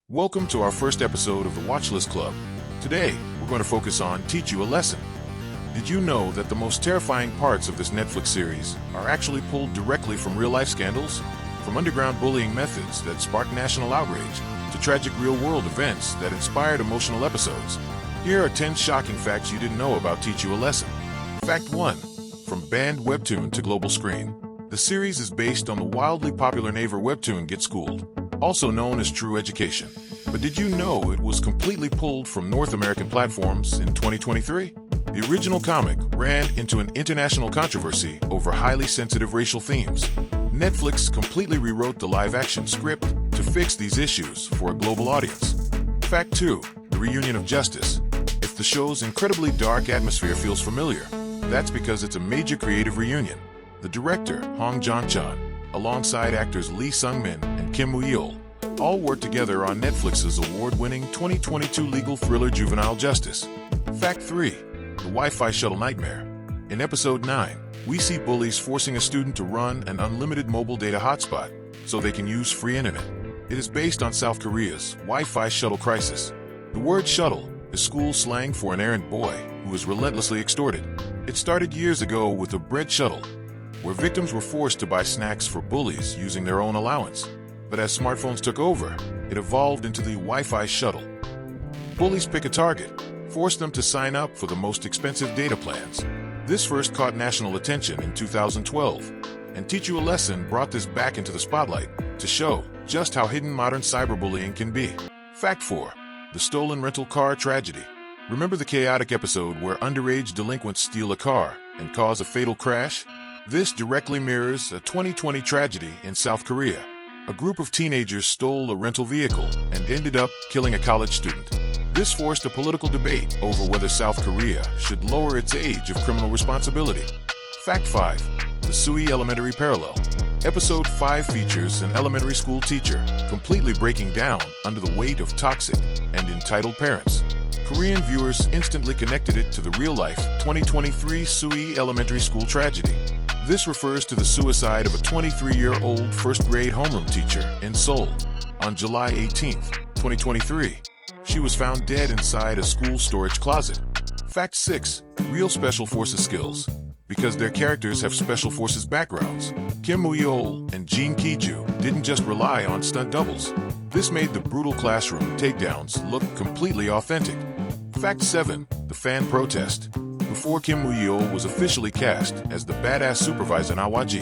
Welcome to our first episode of the Watchlist Club. Today, we're going to focus on Teach You a Lesson. Did you know that the most terrifying parts of this Netflix series are actually pulled directly from real-life scandals? From underground bullying methods that sparked national outrage to tragic real-world events that inspired emotional episodes. Here are 10 shocking facts you didn't know about Teach You a Lesson. Fact 1. From banned webtoon to global screen. The series is based on the wildly popular Naver webtoon Get Schooled, also known as True Education. But did you know it was completely pulled from North American platforms in 2023? The original comic ran into an international controversy over highly sensitive racial themes. Netflix completely rewrote the live-action script to fix these issues for a global audience. Fact 2. The reunion of justice. If the show's incredibly dark atmosphere feels familiar, that's because it's a major creative reunion. The director, Hong Jong-chan, alongside actors Lee Sung-min and Kim Woo-yeol, all worked together on Netflix's award-winning 2022 legal thriller Juvenile Justice. Fact 3. The Wi-Fi shuttle nightmare. In episode 9, we see bullies forcing a student to run an unlimited mobile data hotspot so they can use free internet. It is based on South Korea's Wi-Fi shuttle crisis. The word shuttle is school slang for an errant boy who is relentlessly extorted. It started years ago with a bread shuttle, where victims were forced to buy snacks for bullies using their own allowance. But as smartphones took over, it evolved into the Wi-Fi shuttle. Bullies pick a target, force them to sign up for the most expensive data plans. This first caught national attention in 2012, and Teach You a Lesson brought this back into the spotlight to show just how hidden modern cyberbullying can be. Fact 4. The stolen rental car tragedy. Remember the chaotic episode where underage delinquents steal a car and cause a fatal crash? This directly mirrors a 2020 tragedy in South Korea. A group of teenagers stole a rental vehicle and ended up killing a college student. This forced a political debate over whether South Korea should lower its age of criminal responsibility. Fact 5. The Sui Elementary Parallel. Episode 5 features an elementary school teacher completely breaking down under the weight of toxic and entitled parents. Korean viewers instantly connected it to the real-life 2023 Sui Elementary School tragedy. This refers to the suicide of a 23-year-old first-grade homeroom teacher in Seoul. On July 18, 2023, she was found dead inside a school storage closet. Fact 6. Real Special Forces skills. Because their characters have Special Forces backgrounds, Kim Woo-yeol and Jin Ki-ju didn't just rely on stunt doubles. This made the brutal classroom takedowns look completely authentic. Fact 7. The fan protest. Before Kim Woo-yeol was officially cast as the badass supervisor in Awaji,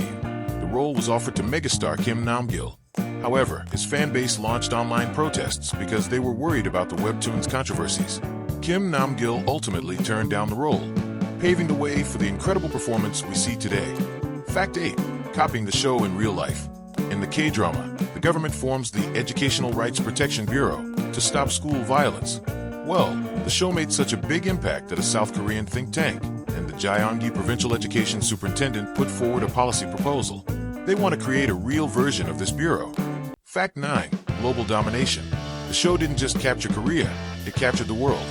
the role was offered to megastar Kim Nam-gil. However, his fan base launched online protests because they were worried about the webtoon's controversies. Kim Nam-gil ultimately turned down the role, paving the way for the incredible performance we see today. Fact 8. Copying the show in real life. In the K-drama, the government forms the Educational Rights Protection Bureau to stop school violence. Well, the show made such a big impact that a South Korean think tank and the Gyeonggi Provincial Education Superintendent put forward a policy proposal. They want to create a real version of this bureau. Fact 9. Global domination. The show didn't just capture Korea, it captured the world.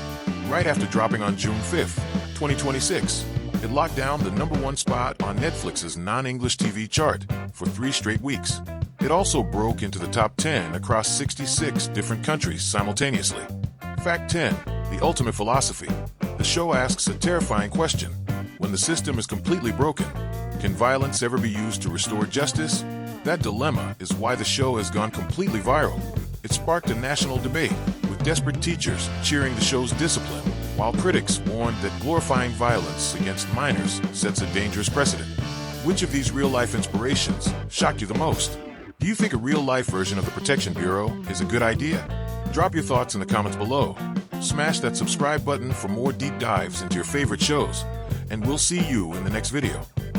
Right after dropping on June 5, 2026, it locked down the #1 spot on Netflix's non-English TV chart for 3 straight weeks. It also broke into the top 10 across 66 different countries simultaneously. Fact 10. The ultimate philosophy. The show asks a terrifying question. When the system is completely broken, can violence ever be used to restore justice? That dilemma is why the show has gone completely viral. It sparked a national debate, with desperate teachers cheering the show's discipline, while critics warned that glorifying violence against minors sets a dangerous precedent. Which of these real-life inspirations shocked you the most? Do you think a real-life version of the Protection Bureau is a good idea? Drop your thoughts in the comments below. Smash that subscribe button for more deep dives into your favorite shows, and we'll see you in the next video.